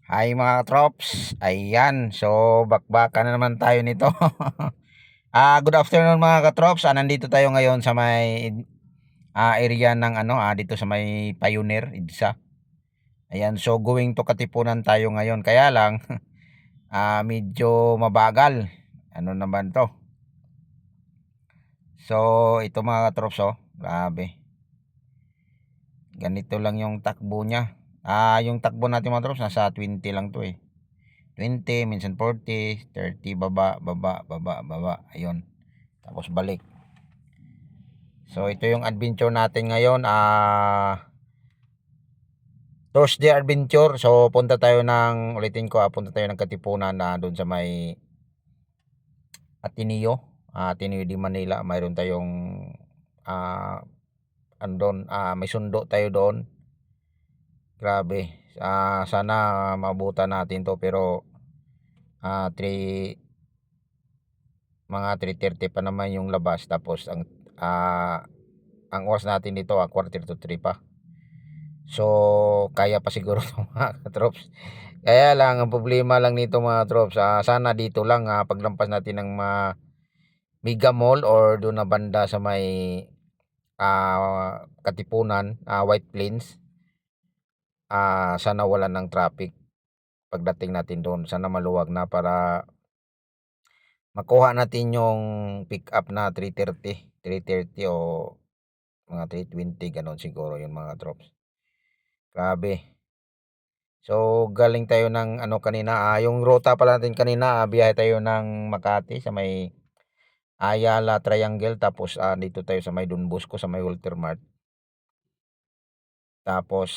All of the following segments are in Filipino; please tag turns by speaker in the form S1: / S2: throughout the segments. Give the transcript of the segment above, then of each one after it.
S1: Hi mga trops, ayan, so bakbakan na naman tayo nito. Good afternoon mga katrops, nandito tayo ngayon sa may area ng dito sa may Pioneer, EDSA. Ayan, so going to Katipunan tayo ngayon, kaya lang, medyo mabagal. Ano naman to? So, ito mga katrops, grabe. Ganito lang yung takbo niya. Yung takbo natin mga trops, nasa 20 lang to eh. 20, minsan 40, 30, baba, baba, baba, baba. Ayun. Tapos balik. So, ito yung adventure natin ngayon. Thursday adventure. So, punta tayo ng, ulitin ko, punta tayo ng Katipunan na doon sa may Ateneo. Ateneo de Manila. Mayroon tayong, ah, andon, may sundo tayo doon. Grabe. Sana mabutan natin to pero 3 mga 3:30 pa naman yung labas tapos ang oras natin dito 2:45 pa. So kaya pa siguro to mga katrops. Kaya lang ang problema lang nito mga trops, sana dito lang paglampas natin ng Mega Mall or doon na banda sa may Katipunan, White Plains. Sana wala ng traffic pagdating natin doon. Sana maluwag na para makuha natin yung pick up na 3:30 o mga 3:20 gano'n siguro yun mga trops. Grabe. So galing tayo ng kanina, yung ruta pala natin kanina, biyahe tayo ng Makati sa may Ayala Triangle tapos dito tayo sa may Don Bosco sa may Walter Mart. Tapos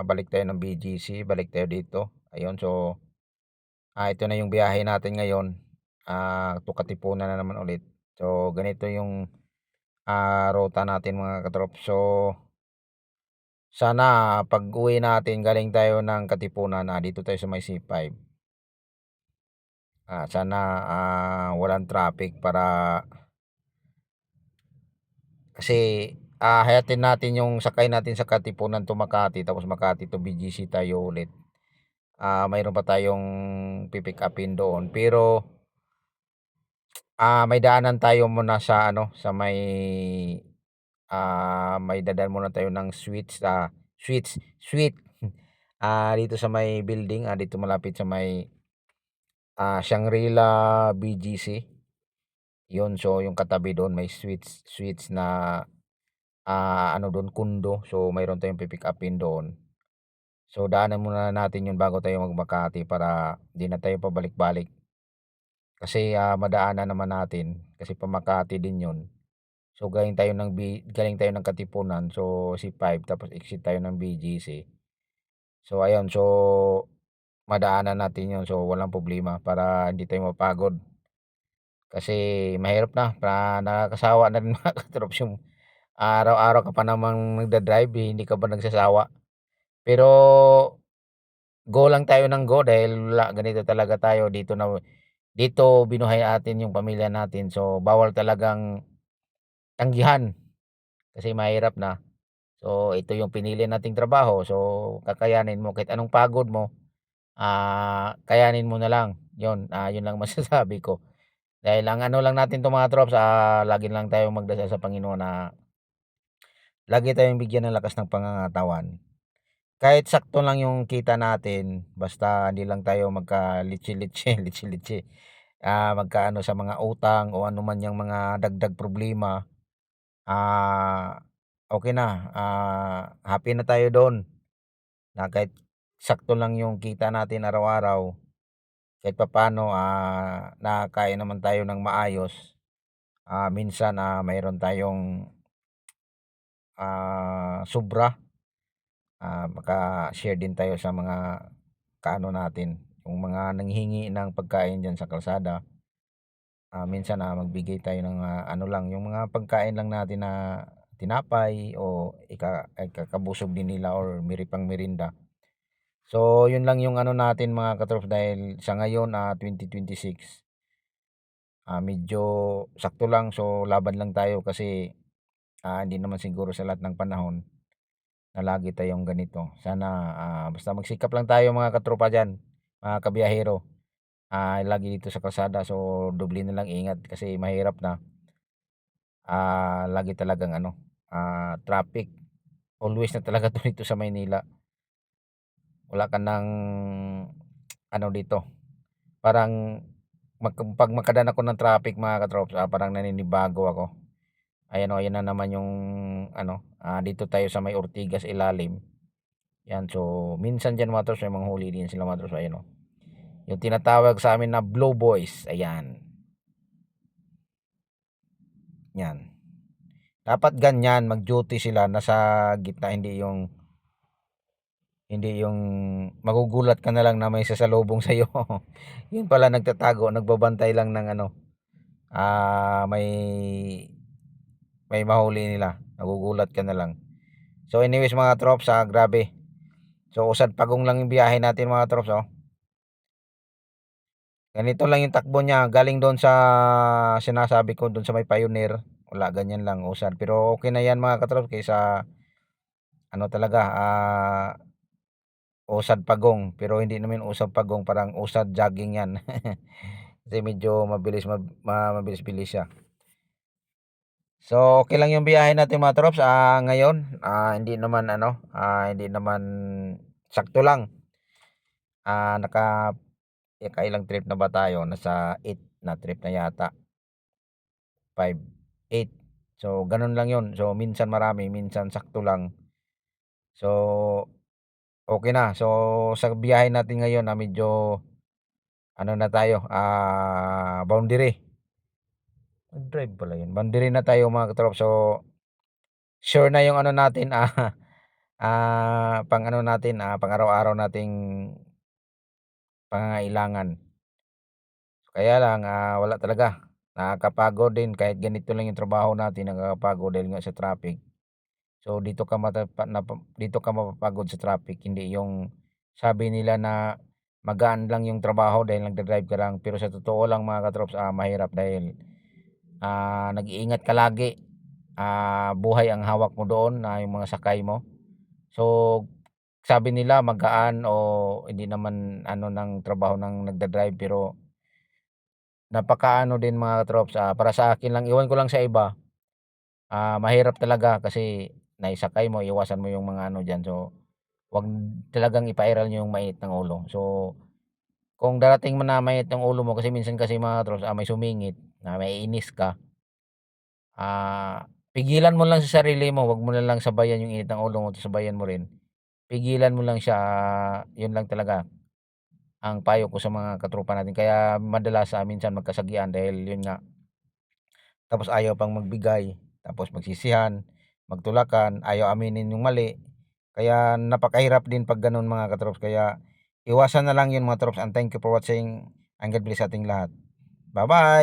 S1: balik tayo ng BGC, balik tayo dito. Ayun, so ito na yung biyahe natin ngayon. To Katipunan na naman ulit. So ganito yung ruta natin mga katrop. So sana pag-uwi natin galing tayo ng Katipunan, dito tayo sa may C5. Sana walang traffic para kasi hayatin natin yung sakay natin sa Katipunan to Makati tapos Makati to BGC tayo ulit. Mayroon pa tayong pipick upin doon pero may daanan tayo muna sa sa may dadaan muna tayo ng sweet dito sa may building, dito malapit sa may Shangri-La BGC. Yun, so yung katabi doon may sweets na doon kundo. So mayroon tayong pipick upin doon. So daanan muna natin yun bago tayo mag-Makati para di na tayo pabalik-balik. Kasi madaanan naman natin kasi pa Makati din yun. So galing tayo ng Katipunan, so C5 tapos exit tayo ng BGC. So ayun, so madaanan natin yun, so walang problema para hindi tayo mapagod. Kasi mahirap na, nakakasawa na rin mga katrops yung araw-araw ka pa namang nagda-drive, hindi ka ba nagsasawa. Pero go lang tayo ng go dahil ganito talaga tayo dito binuhay natin yung pamilya natin. So bawal talagang tanggihan kasi mahirap na. So ito yung pinili nating trabaho. So kakayanin mo kahit anong pagod mo, kayanin mo na lang. Yun lang masasabi ko. Dahil ang ano lang natin 'to mga trops, lagi lang tayong magdasal sa Panginoon na lagi tayong bigyan ng lakas ng pangangatawan. Kahit sakto lang yung kita natin, basta hindi lang tayo magka-litsi-litsi, litsi-litsi, magkaano sa mga utang o ano man yang mga dagdag problema, okey na, happy na tayo dun na kahit sakto lang yung kita natin araw-araw, kahit papaano, nakakain naman tayo ng maayos. Minsan, mayroon tayong, sobra, maka-share din tayo sa mga kaano natin, yung mga nanghihingi ng pagkain diyan sa kalsada. Minsan, magbigay tayo ng, ano lang, yung mga pagkain lang natin na tinapay o ikakabusog din nila or pang-merienda. So, yun lang yung ano natin mga katrops dahil sa ngayon, 2026, medyo sakto lang. So, laban lang tayo kasi hindi naman siguro sa lahat ng panahon na lagi tayong ganito. Sana, basta magsikap lang tayo mga katropa diyan, mga kabiyahero. Lagi dito sa kalsada, so doble na lang ingat kasi mahirap na, lagi talagang ano, traffic. Always na talaga 'to dito sa Maynila. Wala ka ng ano dito, parang 'pag makadaan ako ng traffic mga katrops, parang naninibago ako. Ayan, ayan na naman yung ano, dito tayo sa may Ortigas ilalim. 'Yan, so minsan diyan mga trops may manghuli din sila mga trops, ayan, yung tinatawag sa amin na blow boys, ayan, 'yan. Dapat ganyan mag-duty sila nasa gitna, hindi yung magugulat ka na lang na may sasalubong sa'yo. Yun pala nagtatago, nagbabantay lang ng ano, may mahuli nila, nagugulat ka na lang. So anyways mga trops, grabe. So usad pagong lang yung biyahe natin mga trops, Ganito lang yung takbo niya galing doon sa sinasabi ko doon sa may Pioneer, wala ganyan lang usad. Pero okey na yan mga katrops kaysa ano talaga, usad pagong. Pero hindi naman usad pagong, parang usad jogging yan. Kasi medyo mabilis-bilis siya. So okey lang yung biyahe natin mga trops, ngayon, hindi naman ano, hindi naman sakto lang. Nakailang trip na ba tayo, nasa 8 na trip na yata, 5, 8. So gano'n lang 'yun. So minsan marami, minsan sakto lang. So okey na. So sa biyahe natin ngayon, medyo ano na tayo, boundary. Drive pala 'yun, boundary na tayo mga katrops. So sure na 'yung ano natin, pang-ano natin, pang-araw-araw nating pangangailangan. Kaya lang, wala talaga, nakakapagod din kahit ganito lang 'yung trabaho natin, nakakapagod dahil nga sa traffic. So dito ka mapapagod sa traffic, hindi yung sabi nila na magaan lang yung trabaho dahil nagda-drive ka lang, pero sa totoo lang mga katrops, mahirap dahil, nag-iingat ka lagi, buhay ang hawak mo doon, yung mga sakay mo. So sabi nila magaan o hindi naman ano ng trabaho ng nagda-drive, pero napakaano din mga katrops, para sa akin lang, iwan ko lang sa iba. Mahirap talaga kasi naisakay mo, iwasan mo yung mga ano diyan. So, 'wag talagang ipairal niyo yung mainit ng ulo. So, kung darating man na mainit ang ulo mo kasi minsan kasi mga trops, may sumingit na maiinis ka, pigilan mo lang sa sarili mo, 'wag mo na lang sabayan yung init ng ulo mo, sabayan mo rin. Pigilan mo lang siya, yun lang talaga ang payo ko sa mga katropa natin. Kaya madalas, minsan magkasagian dahil yun nga, tapos ayaw pang magbigay, tapos magsisihan, magtulakan, ayaw aminin yung mali. Kaya napakahirap din 'pag gano'n mga ka kaya iwasan na lang 'yun mga trops, and thank you for watching, and God bless sa ating lahat. Bye-bye.